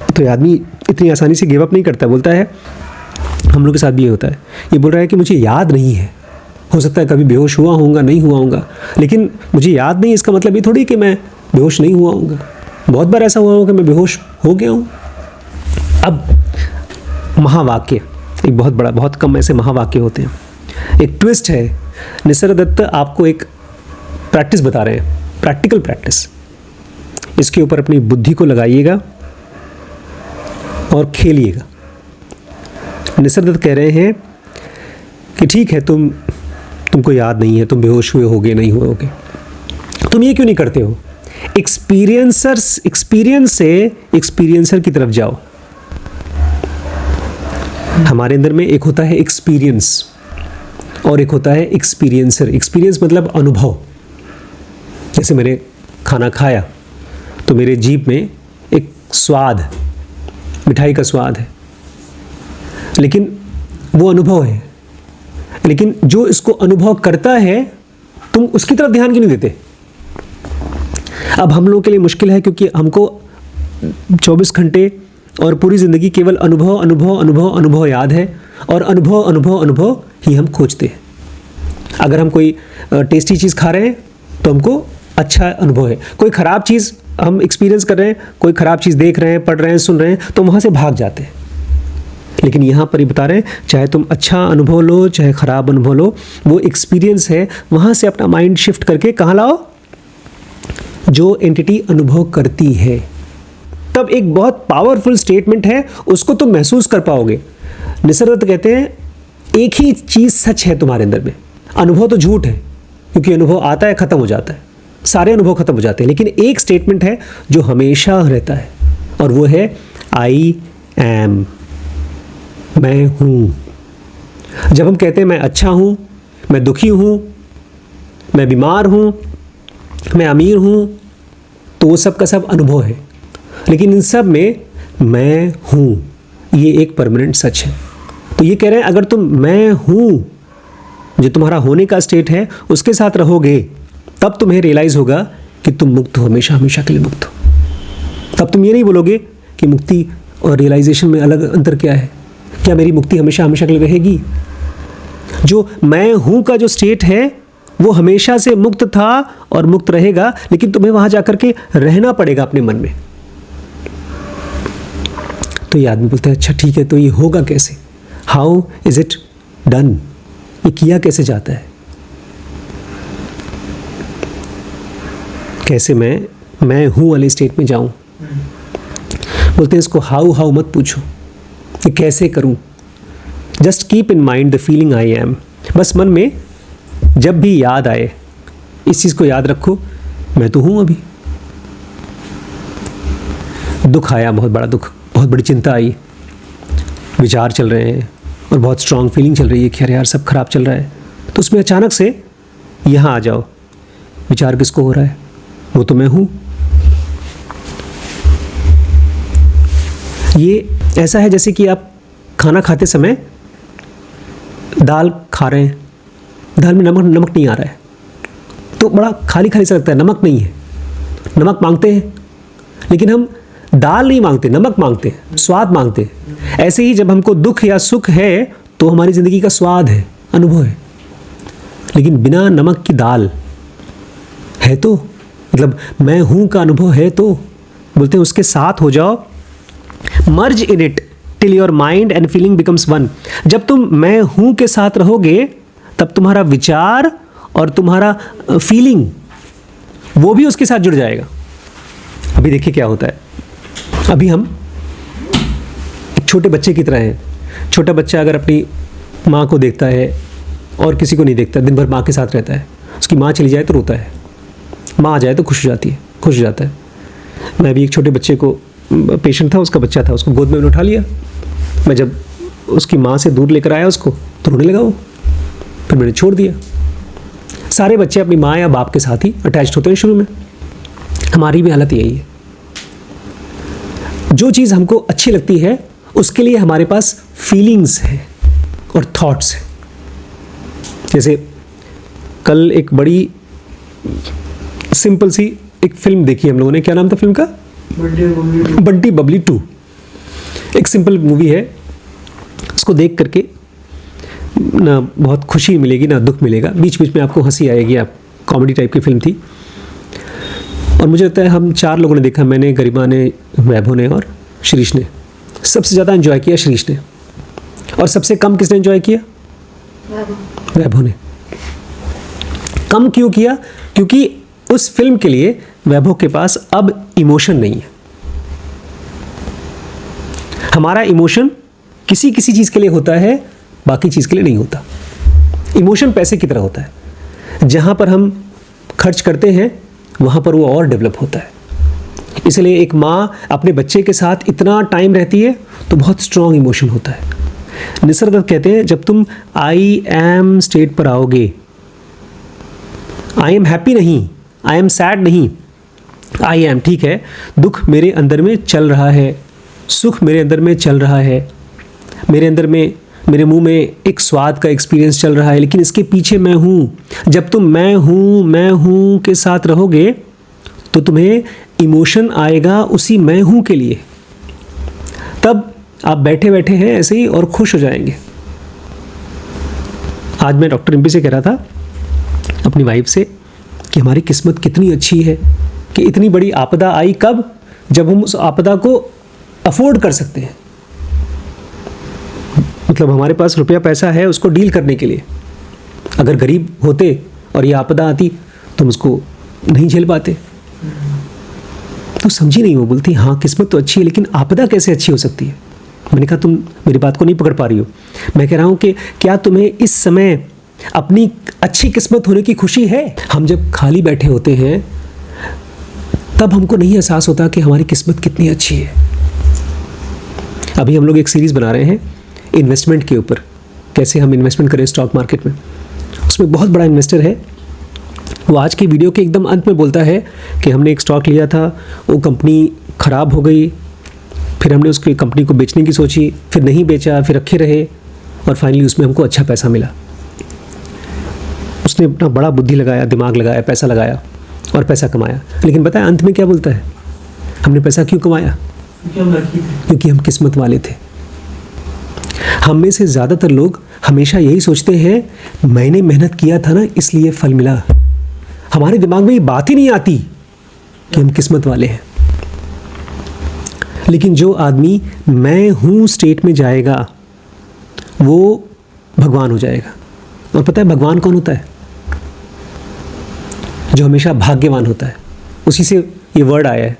तो ये आदमी इतनी आसानी से गिव अप नहीं करता, बोलता है, हम लोग के साथ भी ये होता है। ये बोल रहा है कि मुझे याद नहीं है, हो सकता है कभी बेहोश हुआ होऊंगा, नहीं हुआ होऊंगा, लेकिन मुझे याद नहीं। इसका मतलब ये थोड़ी कि मैं बेहोश नहीं हुआ होऊंगा। बहुत बार ऐसा हुआ होगा कि मैं बेहोश हो गया हूँ। अब महावाक्य एक बहुत बड़ा, बहुत कम ऐसे महावाक्य होते हैं। एक ट्विस्ट है, निसर्गदत्त आपको एक प्रैक्टिस बता रहे हैं, प्रैक्टिकल प्रैक्टिस। इसके ऊपर अपनी बुद्धि को लगाइएगा और खेलिएगा। निसर्गदत्त कह रहे हैं कि ठीक है, तुमको याद नहीं है, तुम बेहोश हुए होगे, नहीं हुए होगे, तुम ये क्यों नहीं करते हो? एक्सपीरियंस से एक्सपीरियंसर की तरफ जाओ। हमारे अंदर में एक होता है एक्सपीरियंस और एक होता है एक्सपीरियंसर। एक्सपीरियंस मतलब अनुभव। जैसे मैंने खाना खाया तो मेरे जीभ में एक स्वाद, मिठाई का स्वाद है, लेकिन वो अनुभव है। लेकिन जो इसको अनुभव करता है, तुम उसकी तरफ ध्यान क्यों नहीं देते? अब हम लोगों के लिए मुश्किल है, क्योंकि हमको 24 घंटे और पूरी ज़िंदगी केवल अनुभव अनुभव अनुभव अनुभव याद है, और अनुभव अनुभव अनुभव ही हम खोजते हैं। अगर हम कोई टेस्टी चीज़ खा रहे हैं तो हमको अच्छा अनुभव है। कोई ख़राब चीज़ हम एक्सपीरियंस कर रहे हैं, कोई ख़राब चीज़ देख रहे हैं, पढ़ रहे हैं, सुन रहे हैं, तो वहाँ से भाग जाते हैं। लेकिन यहाँ पर ही बता रहे हैं, चाहे तुम अच्छा अनुभव लो, चाहे ख़राब अनुभव लो, वो एक्सपीरियंस है, वहाँ से अपना माइंड शिफ्ट करके कहाँ लाओ? जो एंटिटी अनुभव करती है। तब एक बहुत पावरफुल स्टेटमेंट है, उसको तुम महसूस कर पाओगे। निसर्गदत्त कहते हैं एक ही चीज़ सच है तुम्हारे अंदर में, अनुभव तो झूठ है, क्योंकि अनुभव आता है, ख़त्म हो जाता है, सारे अनुभव ख़त्म हो जाते हैं। लेकिन एक स्टेटमेंट है जो हमेशा रहता है, और वो है आई एम, मैं हूँ। जब हम कहते हैं मैं अच्छा हूँ, मैं दुखी हूँ, मैं बीमार हूँ, मैं अमीर हूँ, तो वो सब का सब अनुभव है। लेकिन इन सब में मैं हूँ, ये एक परमानेंट सच है। तो ये कह रहे हैं अगर तुम मैं हूँ, जो तुम्हारा होने का स्टेट है, उसके साथ रहोगे, तब तुम्हें रियलाइज़ होगा कि तुम मुक्त हो, हमेशा हमेशा के लिए मुक्त हो। तब तुम ये नहीं बोलोगे कि मुक्ति और रियलाइजेशन में अलग अंतर क्या है, क्या मेरी मुक्ति हमेशा हमेशा के लिए रहेगी? जो मैं हूँ का जो स्टेट है वो हमेशा से मुक्त था और मुक्त रहेगा, लेकिन तुम्हें वहाँ जाकर के रहना पड़ेगा अपने मन में। तो ये आदमी बोलता है अच्छा ठीक है, तो ये होगा कैसे? How is it done? ये किया कैसे जाता है? कैसे मैं हूँ वाले स्टेट में जाऊँ? बोलते हैं इसको हाउ मत पूछो, ये कैसे करूँ, just keep in mind the feeling I am. बस मन में जब भी याद आए इस चीज़ को याद रखो, मैं तो हूँ अभी। दुख आया, बहुत बड़ा दुख, बहुत बड़ी चिंता आई, विचार चल रहे हैं और बहुत स्ट्रांग फीलिंग चल रही है कि अरे यार सब खराब चल रहा है, तो उसमें अचानक से यहाँ आ जाओ, विचार किसको हो रहा है, वो तो मैं हूँ। ये ऐसा है जैसे कि आप खाना खाते समय दाल खा रहे हैं, दाल में नमक नहीं आ रहा है, तो बड़ा खाली खाली सा लगता है, नमक नहीं है। नमक मांगते हैं, लेकिन हम दाल नहीं मांगते, नमक मांगते हैं, स्वाद मांगते हैं। ऐसे ही जब हमको दुख या सुख है तो हमारी ज़िंदगी का स्वाद है, अनुभव है। लेकिन बिना नमक की दाल है तो, मतलब मैं हूँ का अनुभव है तो, बोलते हैं उसके साथ हो जाओ, merge in it till your mind and feeling becomes one. जब तुम मैं हूँ के साथ रहोगे तब तुम्हारा विचार और तुम्हारा फीलिंग वो भी उसके साथ जुड़ जाएगा। अभी देखिए क्या होता है, अभी हम एक छोटे बच्चे की तरह हैं। छोटा बच्चा अगर अपनी माँ को देखता है और किसी को नहीं देखता, दिन भर माँ के साथ रहता है, उसकी माँ चली जाए तो रोता है, माँ आ जाए तो खुश हो जाती है, खुश हो जाता है। मैं भी एक छोटे बच्चे को, पेशेंट था, उसका बच्चा था, उसको गोद में उठा लिया। मैं जब उसकी माँ से दूर लेकर आया उसको तो रोने लगा वो, फिर मैंने छोड़ दिया। सारे बच्चे अपनी माँ या बाप के साथ ही अटैच्ड होते हैं शुरू में, हमारी भी हालत यही है। जो चीज़ हमको अच्छी लगती है उसके लिए हमारे पास फीलिंग्स हैं और थॉट्स हैं। जैसे कल एक बड़ी सिंपल सी एक फिल्म देखी हम लोगों ने, क्या नाम था फिल्म का? बंटी बबली 2। एक सिंपल मूवी है, उसको देख करके ना बहुत खुशी मिलेगी ना दुख मिलेगा, बीच बीच में आपको हंसी आएगी। आप कॉमेडी टाइप की फिल्म थी और मुझे लगता है हम 4 लोगों ने देखा, मैंने, गरिमा ने, वैभव ने और श्रीश ने। सबसे ज़्यादा एंजॉय किया श्रीश ने, और सबसे कम किसने एंजॉय किया? वैभव ने। कम क्यों किया? क्योंकि उस फिल्म के लिए वैभव के पास अब इमोशन नहीं है। हमारा इमोशन किसी किसी चीज़ के लिए होता है, बाकी चीज़ के लिए नहीं होता। इमोशन पैसे की तरह होता है, जहाँ पर हम खर्च करते हैं वहाँ पर वो और डेवलप होता है। इसलिए एक माँ अपने बच्चे के साथ इतना टाइम रहती है तो बहुत स्ट्रॉन्ग इमोशन होता है। निसर्ग दत्त कहते हैं जब तुम आई एम स्टेट पर आओगे, आई एम हैप्पी नहीं, आई एम सैड नहीं, आई एम, ठीक है, दुख मेरे अंदर में चल रहा है, सुख मेरे अंदर में चल रहा है, मेरे अंदर में, मेरे मुंह में एक स्वाद का एक्सपीरियंस चल रहा है, लेकिन इसके पीछे मैं हूँ। जब तुम मैं हूँ के साथ रहोगे तो तुम्हें इमोशन आएगा उसी मैं हूँ के लिए। तब आप बैठे बैठे हैं ऐसे ही और खुश हो जाएंगे। आज मैं डॉक्टर एमपी से कह रहा था अपनी वाइफ से कि हमारी किस्मत कितनी अच्छी है कि इतनी बड़ी आपदा आई, कब? जब हम उस आपदा को अफोर्ड कर सकते हैं। मतलब हमारे पास रुपया पैसा है उसको डील करने के लिए। अगर गरीब होते और ये आपदा आती तो हम उसको नहीं झेल पाते। तो समझी नहीं, वो बोलती हाँ किस्मत तो अच्छी है, लेकिन आपदा कैसे अच्छी हो सकती है? मैंने कहा तुम मेरी बात को नहीं पकड़ पा रही हो। मैं कह रहा हूँ कि क्या तुम्हें इस समय अपनी अच्छी किस्मत होने की खुशी है? हम जब खाली बैठे होते हैं तब हमको नहीं एहसास होता कि हमारी किस्मत कितनी अच्छी है। अभी हम लोग एक सीरीज़ बना रहे हैं इन्वेस्टमेंट के ऊपर, कैसे हम इन्वेस्टमेंट करें स्टॉक मार्केट में। उसमें बहुत बड़ा इन्वेस्टर है, वो आज की वीडियो के एकदम अंत में बोलता है कि हमने एक स्टॉक लिया था, वो कंपनी ख़राब हो गई, फिर हमने उसकी कंपनी को बेचने की सोची, फिर नहीं बेचा, फिर रखे रहे और फाइनली उसमें हमको अच्छा पैसा मिला। उसने अपना बड़ा बुद्धि लगाया, दिमाग लगाया, पैसा लगाया और पैसा कमाया। लेकिन पता है अंत में क्या बोलता है? हमने पैसा क्यों कमाया? क्योंकि हम किस्मत वाले थे। हम में से ज़्यादातर लोग हमेशा यही सोचते हैं मैंने मेहनत किया था ना इसलिए फल मिला। हमारे दिमाग में ये बात ही नहीं आती कि हम किस्मत वाले हैं। लेकिन जो आदमी मैं हूँ स्टेट में जाएगा वो भगवान हो जाएगा। और पता है भगवान कौन होता है? जो हमेशा भाग्यवान होता है। उसी से ये वर्ड आया है,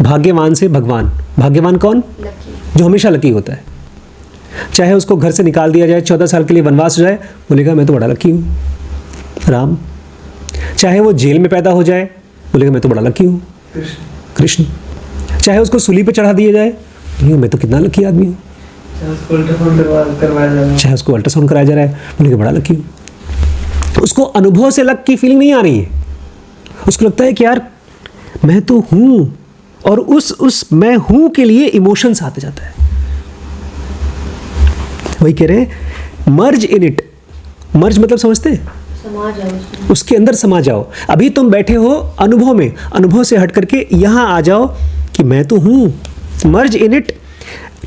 भाग्यवान से भगवान। भाग्यवान कौन? लकी। जो हमेशा लकी होता है। चाहे उसको घर से निकाल दिया जाए, 14 साल के लिए वनवास हो जाए, बोलेगा मैं तो बड़ा लकी हूँ राम। चाहे वो जेल में पैदा हो जाए, बोलेगा मैं तो बड़ा लकी हूँ कृष्ण। चाहे उसको सूली पे चढ़ा दिया जाए, बोलेगा मैं तो कितना लकी आदमी हूँ। चाहे उसको अल्ट्रासाउंड करवाया जा रहा है, चाहे उसको अल्ट्रासाउंड कराया जा रहा है, बोलेगा बड़ा लकी हूँ। उसको अनुभव से लक की फीलिंग नहीं आ रही है, उसको लगता है कि यार मैं तो हूँ, और उस मैं हूँ के लिए इमोशंस आते जाता है। वही कह रहे हैं मर्ज इन इट। मर्ज मतलब समझते हैं, समा जाओ उसके अंदर समा जाओ। अभी तुम बैठे हो अनुभव में, अनुभव से हट करके यहाँ आ जाओ कि मैं तो हूँ। Merge in it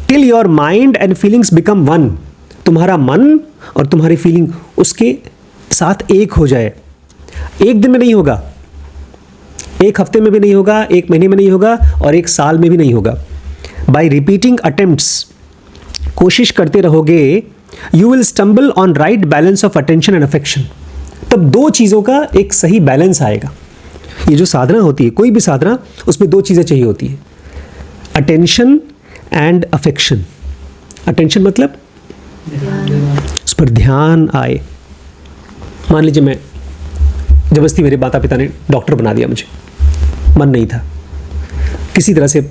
till your mind and feelings become one. तुम्हारा मन और तुम्हारी फीलिंग उसके साथ एक हो जाए। एक दिन में नहीं होगा, एक हफ्ते में भी नहीं होगा, एक महीने में नहीं होगा, और एक साल में भी नहीं होगा। बाय रिपीटिंग अटेम्प्ट्स, कोशिश करते रहोगे, you will stumble on right balance of attention and affection. तब दो चीज़ों का एक सही बैलेंस आएगा। ये जो साधना होती है, कोई भी साधना, उसमें दो चीज़ें चाहिए होती है, अटेंशन एंड अफेक्शन। अटेंशन मतलब उस पर ध्यान आए। मान लीजिए मैं जबरदस्ती, मेरे माता पिता ने डॉक्टर बना दिया, मुझे मन नहीं था, किसी तरह से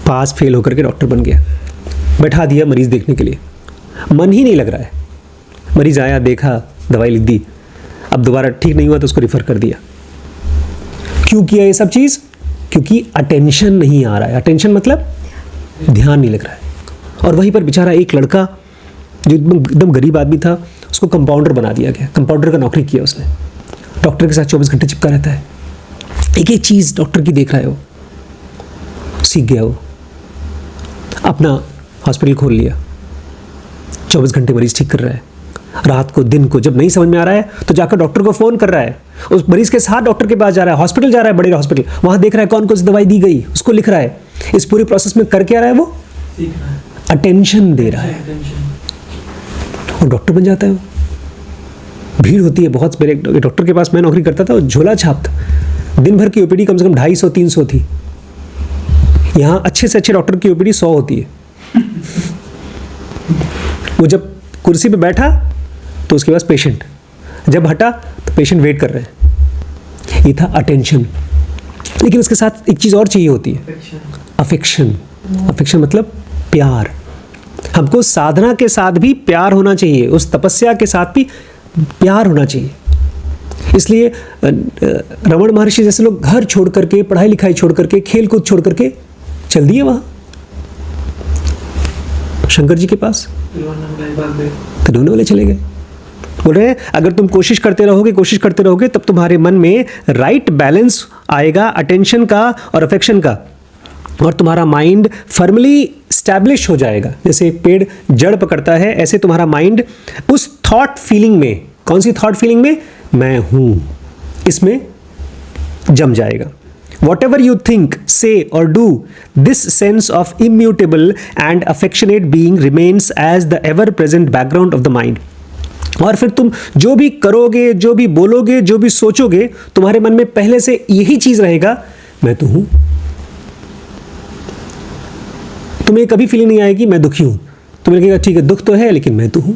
पास फेल होकर के डॉक्टर बन गया, बैठा दिया मरीज़ देखने के लिए, मन ही नहीं लग रहा है। मरीज़ आया, देखा, दवाई लिख दी, अब दोबारा ठीक नहीं हुआ तो उसको रिफ़र कर दिया। क्यों किया ये सब चीज़? क्योंकि अटेंशन नहीं आ रहा है। अटेंशन मतलब ध्यान नहीं लग रहा है। और वहीं पर बेचारा एक लड़का जो एकदम गरीब आदमी था, उसको कंपाउंडर बना दिया गया। कंपाउंडर का नौकरी किया उसने, डॉक्टर के साथ 24 घंटे चिपका रहता है, एक एक चीज़ डॉक्टर की देख रहा है। वो सीख गया, वो अपना हॉस्पिटल खोल लिया, 24 घंटे मरीज ठीक कर रहा है। रात को, दिन को, जब नहीं समझ में आ रहा है तो जाकर डॉक्टर को फ़ोन कर रहा है, उस मरीज के साथ डॉक्टर के पास जा रहा है, हॉस्पिटल जा रहा है, बड़े हॉस्पिटल, वहाँ देख रहा है कौन कौन सी दवाई दी गई, उसको लिख रहा है। इस पूरे प्रोसेस में कर क्या रहा है? वो सीख रहा है, अटेंशन दे रहा है, attention। और डॉक्टर बन जाता है वो। भीड़ होती है बहुत। मेरे डॉक्टर के पास मैं नौकरी करता था, झोला छाप था, दिन भर की ओपीडी कम से कम 250-300 थी। यहाँ अच्छे से अच्छे डॉक्टर की ओपीडी 100 होती है। वो जब कुर्सी पे बैठा तो उसके पास पेशेंट, जब हटा तो पेशेंट वेट कर रहे हैं। ये था अटेंशन। लेकिन उसके साथ एक चीज़ और चाहिए होती है, अफेक्शन। अफेक्शन मतलब प्यार। हमको साधना के साथ भी प्यार होना चाहिए, उस तपस्या के साथ भी प्यार होना चाहिए। इसलिए रमण महर्षि जैसे लोग घर छोड़ करके, पढ़ाई लिखाई छोड़ करके, खेल कूद छोड़ करके चल दिए वहाँ शंकर जी के पास, तो ढूंढने वाले चले गए। बोल रहे हैं अगर तुम कोशिश करते रहोगे तब तुम्हारे मन में राइट बैलेंस आएगा अटेंशन का और अफेक्शन का, और तुम्हारा माइंड फर्मली स्टैब्लिश हो जाएगा। जैसे पेड़ जड़ पकड़ता है, ऐसे तुम्हारा माइंड उस थॉट फीलिंग में, कौन सी थॉट फीलिंग में? मैं हूं, इसमें जम जाएगा। Whatever you think, say or do, this sense of immutable and affectionate being remains as the ever-present background of the mind. और फिर तुम जो भी करोगे, जो भी बोलोगे, जो भी सोचोगे, तुम्हारे मन में पहले से यही चीज रहेगा, मैं तो हूं। तुम्हें कभी फीलिंग नहीं आएगी मैं दुखी हूं, तुम्हें लगेगा ठीक है दुख तो है लेकिन मैं तो हूं।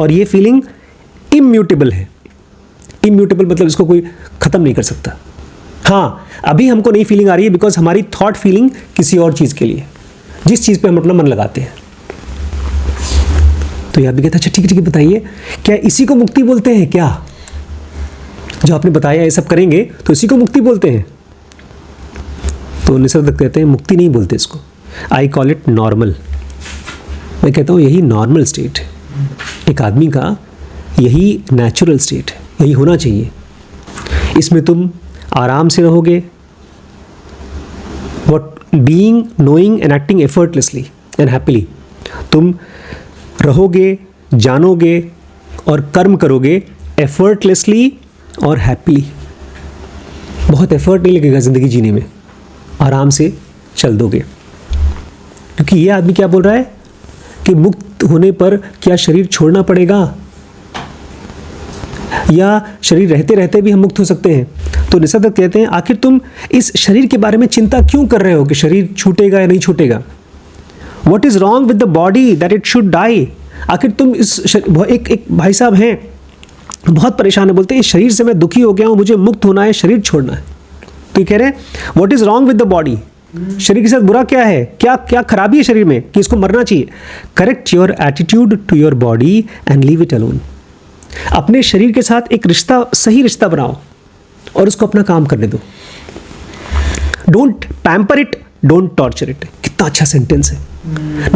और ये फीलिंग इम्यूटेबल है। इम्यूटेबल मतलब इसको कोई खत्म नहीं कर सकता। हाँ, अभी हमको नहीं फीलिंग आ रही है बिकॉज हमारी थॉट फीलिंग किसी और चीज़ के लिए, जिस चीज़ पे हम अपना मन लगाते हैं। तो ये आदमी कहता है अच्छा ठीक है बताइए, क्या इसी को मुक्ति बोलते हैं क्या? जो आपने बताया ये सब करेंगे तो इसी को मुक्ति बोलते हैं? तो निसर्ग कहते हैं मुक्ति नहीं बोलते इसको, आई कॉल इट नॉर्मल। मैं कहता हूँ यही नॉर्मल स्टेट है एक आदमी का, यही नेचुरल स्टेट है, यही होना चाहिए। इसमें तुम आराम से रहोगे, what being, knowing and acting effortlessly and happily. तुम रहोगे, जानोगे और कर्म करोगे एफर्टलेसली और हैप्पीली। बहुत एफर्ट नहीं लगेगा ज़िंदगी जीने में, आराम से चल दोगे। क्योंकि ये आदमी क्या बोल रहा है कि मुक्त होने पर क्या शरीर छोड़ना पड़ेगा या शरीर रहते रहते भी हम मुक्त हो सकते हैं? तो निसर्ग कहते हैं आखिर तुम इस शरीर के बारे में चिंता क्यों कर रहे हो कि शरीर छूटेगा या नहीं छूटेगा? What is wrong with the body that it should die. आखिर तुम एक भाई साहब हैं, बहुत परेशान है, बोलते हैं इस शरीर से मैं दुखी हो गया हूँ, मुझे मुक्त होना है, शरीर छोड़ना है। तो ये कह रहे हैं what is wrong with the body, शरीर के साथ बुरा क्या है, क्या क्या खराबी है शरीर में कि इसको मरना चाहिए। Correct your attitude to your body and leave it alone. अपने शरीर के साथ एक रिश्ता, सही रिश्ता बनाओ और उसको अपना काम करने दो। Don't pamper it, don't torture it. कितना अच्छा सेंटेंस है।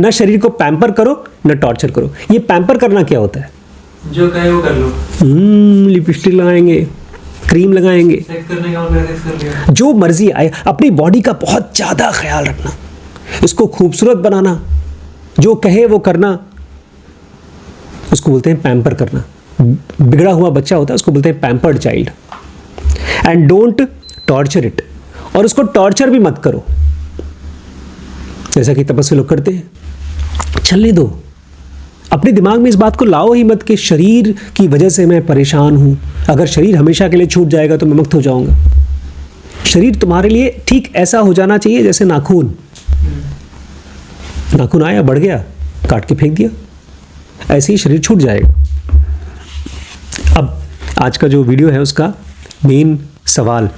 ना शरीर को पैम्पर करो ना टॉर्चर करो। ये पैम्पर करना क्या होता है? जो कहे वो कर लो। लिपस्टिक लगाएंगे, क्रीम लगाएंगे, सेक्स करने का मन सेक्स कर लिया, जो मर्जी आए। अपनी बॉडी का बहुत ज़्यादा ख्याल रखना, इसको खूबसूरत बनाना, जो कहे वो करना, उसको बोलते हैं पैम्पर करना। बिगड़ा हुआ बच्चा होता है उसको बोलते हैं pampered child. And don't torture it, और उसको टॉर्चर भी मत करो जैसा कि तपस्वी लोग करते हैं। चलने दो। अपने दिमाग में इस बात को लाओ ही मत कि शरीर की वजह से मैं परेशान हूँ, अगर शरीर हमेशा के लिए छूट जाएगा तो मैं मुक्त हो जाऊंगा। शरीर तुम्हारे लिए ठीक ऐसा हो जाना चाहिए जैसे नाखून। नाखून आया, बढ़ गया, काट के फेंक दिया, ऐसे ही शरीर छूट जाएगा। अब आज का जो वीडियो है उसका मेन सवाल,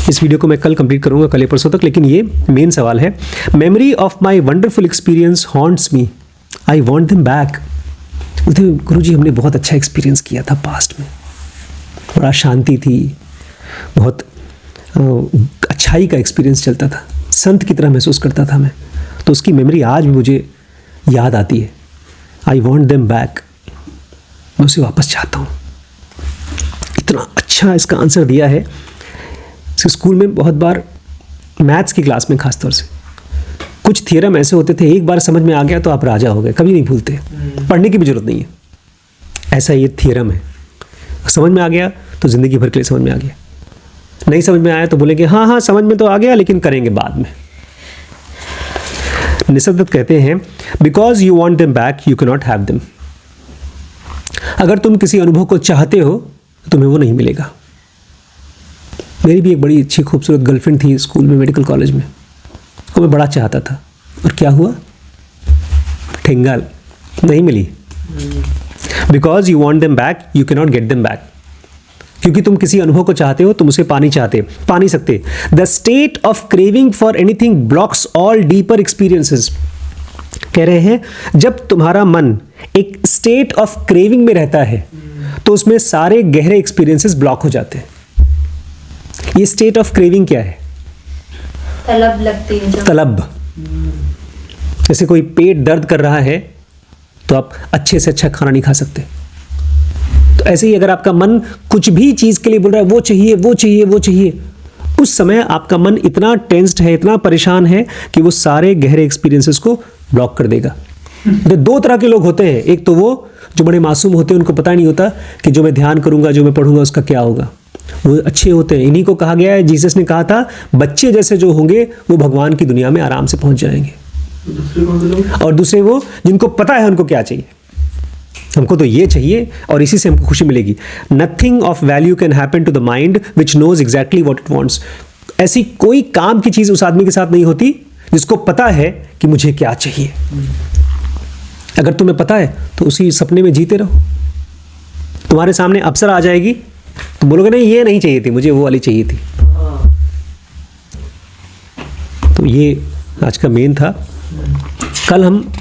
इस वीडियो को मैं कल कंप्लीट करूंगा, कल या परसों तक, लेकिन ये मेन सवाल है। Memory of my wonderful experience haunts me, I want them back. बोलते गुरुजी हमने बहुत अच्छा एक्सपीरियंस किया था पास्ट में, बड़ा शांति थी, बहुत अच्छाई का एक्सपीरियंस चलता था, संत की तरह महसूस करता था मैं, तो उसकी मेमोरी आज भी मुझे याद आती है। आई वॉन्ट देम बैक, मैं उसे वापस चाहता हूँ। इतना अच्छा इसका आंसर दिया है। स्कूल में बहुत बार मैथ्स की क्लास में खासतौर से कुछ थियरम ऐसे होते थे, एक बार समझ में आ गया तो आप राजा हो गए, कभी नहीं भूलते, पढ़ने की भी जरूरत नहीं है। ऐसा ये थियरम है, समझ में आ गया तो ज़िंदगी भर के लिए समझ में आ गया। नहीं समझ में आया तो बोलेंगे हाँ हाँ समझ में तो आ गया लेकिन करेंगे बाद में। निसर्ग दत्त कहते हैं because you want them back you can not have them. अगर तुम किसी अनुभव को चाहते हो तो तुम्हें वो नहीं मिलेगा। मेरी भी एक बड़ी अच्छी खूबसूरत गर्लफ्रेंड थी स्कूल में, मेडिकल कॉलेज में, उसको मैं बड़ा चाहता था, और क्या हुआ, ठेंगा नहीं मिली। Because you want them back you can not get them back. क्योंकि तुम किसी अनुभव को चाहते हो, तुम उसे पा नहीं सकते। The state of craving for anything blocks all deeper experiences. कह रहे हैं जब तुम्हारा मन एक स्टेट ऑफ क्रेविंग में रहता है तो उसमें सारे गहरे एक्सपीरियंसेस ब्लॉक हो जाते हैं। ये स्टेट ऑफ क्रेविंग क्या है? तलब लगती है जो। तलब। जैसे कोई पेट दर्द कर रहा है तो आप अच्छे से अच्छा खाना नहीं खा सकते। तो ऐसे ही अगर आपका मन कुछ भी चीज़ के लिए बोल रहा है वो चाहिए वो चाहिए वो चाहिए, उस समय आपका मन इतना टेंस्ड है, इतना परेशान है कि वो सारे गहरे एक्सपीरियंसेस को ब्लॉक कर देगा। तो दो तरह के लोग होते हैं, एक तो वो जो बड़े मासूम होते हैं, उनको पता नहीं होता कि जो मैं ध्यान करूंगा, जो मैं पढ़ूंगा उसका क्या होगा, वो अच्छे होते हैं। इन्हीं को कहा गया है, जीसस ने कहा था बच्चे जैसे जो होंगे वो भगवान की दुनिया में आराम से पहुंच जाएंगे। दूसरे कौन से लोग? और दूसरे वो जिनको पता है उनको क्या चाहिए, हमको तो ये चाहिए और इसी से हमको खुशी मिलेगी। Nothing of value can happen to the mind which knows exactly what it wants. ऐसी कोई काम की चीज़ उस आदमी के साथ नहीं होती जिसको पता है कि मुझे क्या चाहिए। अगर तुम्हें पता है तो उसी सपने में जीते रहो। तुम्हारे सामने अप्सरा आ जाएगी तो बोलोगे नहीं ये नहीं चाहिए थी, मुझे वो वाली चाहिए थी। तो ये आज का मेन था। कल हम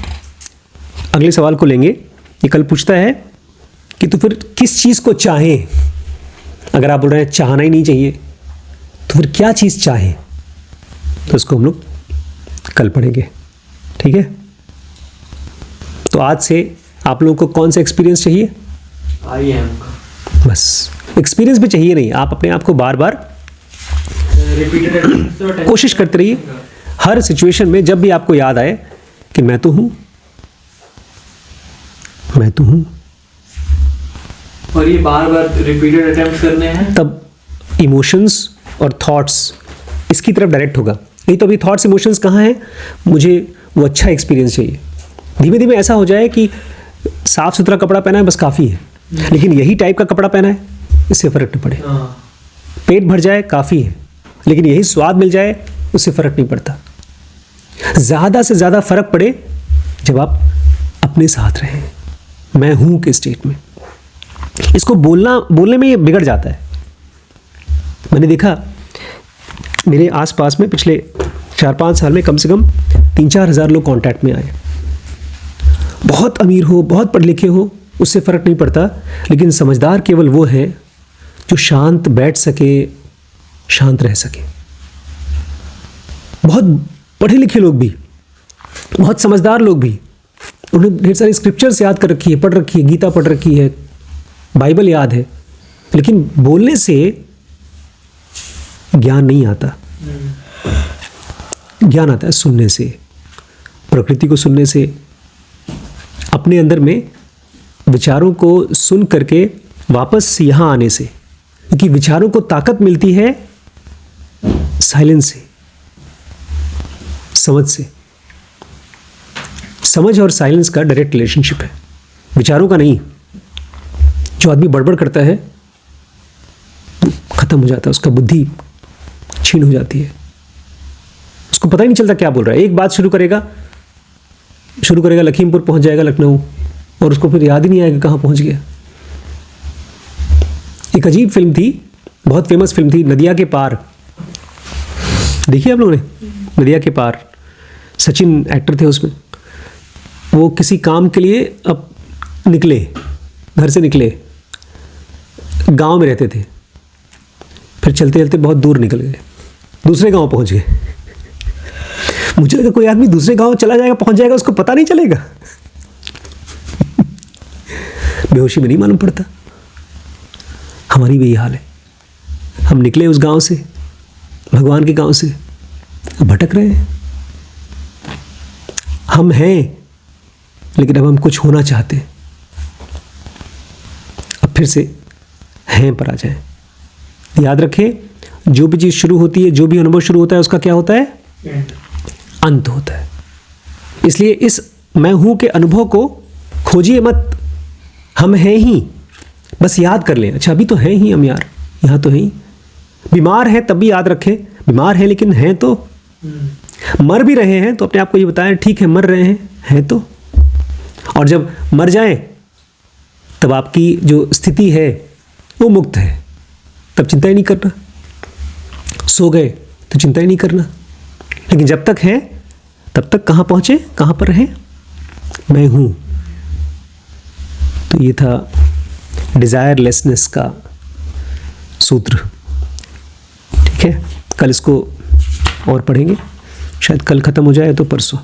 अगले सवाल को लेंगे। ये कल पूछता है कि तो फिर किस चीज़ को चाहें। अगर आप बोल रहे हैं चाहना ही नहीं चाहिए तो फिर क्या चीज़ चाहें, तो उसको हम लोग कल पढ़ेंगे। ठीक है, तो आज से आप लोगों को कौन सा एक्सपीरियंस चाहिए? आई एम का बस एक्सपीरियंस भी चाहिए नहीं, आप अपने आप को बार बार रिपीटेड कोशिश करते रहिए। हर सिचुएशन में जब भी आपको याद आए कि मैं तो हूँ, मैं तो हूँ, और ये बार बार रिपीटेड अटेम्प्ट करने हैं, तब इमोशंस और थॉट्स इसकी तरफ डायरेक्ट होगा। नहीं तो अभी थॉट्स इमोशंस कहाँ हैं, मुझे वो अच्छा एक्सपीरियंस चाहिए। धीमे धीमे ऐसा हो जाए कि साफ सुथरा कपड़ा पहना है बस काफ़ी है, लेकिन यही टाइप का कपड़ा पहना है इससे फ़र्क न पड़े। पेट भर जाए काफ़ी है, लेकिन यही स्वाद मिल जाए उससे फ़र्क नहीं पड़ता। ज़्यादा से ज़्यादा फर्क पड़े जब आप अपने साथ रहें, मैं हूं के स्टेट में। इसको बोलने में ये बिगड़ जाता है। मैंने देखा मेरे आसपास में पिछले 4-5 साल में कम से कम 3-4 हज़ार लोग कांटेक्ट में आए। बहुत अमीर हो, बहुत पढ़े लिखे हो, उससे फ़र्क नहीं पड़ता, लेकिन समझदार केवल वो है जो शांत बैठ सके, शांत रह सके। बहुत पढ़े लिखे लोग भी, बहुत समझदार लोग भी, उन्हें ढेर सारी स्क्रिप्चर्स याद कर रखी है, पढ़ रखी है, गीता पढ़ रखी है, बाइबल याद है, लेकिन बोलने से ज्ञान नहीं आता। ज्ञान आता है सुनने से, प्रकृति को सुनने से, अपने अंदर में विचारों को सुन करके वापस यहाँ आने से। क्योंकि विचारों को ताकत मिलती है साइलेंस से, समझ से। समझ और साइलेंस का डायरेक्ट रिलेशनशिप है, विचारों का नहीं। जो आदमी बड़बड़ करता है खत्म हो जाता है, उसका बुद्धि छीन हो जाती है, उसको पता ही नहीं चलता क्या बोल रहा है। एक बात शुरू करेगा लखीमपुर पहुंच जाएगा, लखनऊ, और उसको फिर याद ही नहीं आएगा कहाँ पहुंच गया। एक अजीब फिल्म थी, बहुत फेमस फिल्म थी, नदिया के पार। देखी आप लोगों ने नदिया के पार? सचिन एक्टर थे उसमें। वो किसी काम के लिए अब निकले, घर से निकले, गांव में रहते थे, फिर चलते चलते बहुत दूर निकल गए, दूसरे गांव पहुंच गए। मुझे लगा कोई आदमी दूसरे गांव चला जाएगा, पहुंच जाएगा, उसको पता नहीं चलेगा। बेहोशी में नहीं मालूम पड़ता। हमारी भी यही हाल है। हम निकले उस गांव से, भगवान के गांव से, अब भटक रहे हैं। हम हैं, लेकिन अब हम कुछ होना चाहते हैं। अब फिर से हैं पर आ जाएं। याद रखें, जो भी चीज़ शुरू होती है, जो भी अनुभव शुरू होता है, उसका क्या होता है? अंत होता है। इसलिए इस मैं हूं के अनुभव को खोजिए मत, हम हैं ही, बस याद कर लें। अच्छा अभी तो हैं ही हम यार, यहाँ तो हैं ही। बीमार हैं तब भी याद रखें, बीमार हैं लेकिन हैं तो। मर भी रहे हैं तो अपने आप को ये बताएं, ठीक है मर रहे हैं तो। और जब मर जाएं तब आपकी जो स्थिति है वो मुक्त है, तब चिंता ही नहीं करना। सो गए तो चिंता ही नहीं करना। लेकिन जब तक है तब तक कहाँ पहुँचे, कहाँ पर रहें? मैं हूँ। तो ये था डिज़ायरलेसनेस का सूत्र। ठीक है, कल इसको और पढ़ेंगे, शायद कल ख़त्म हो जाए तो परसों।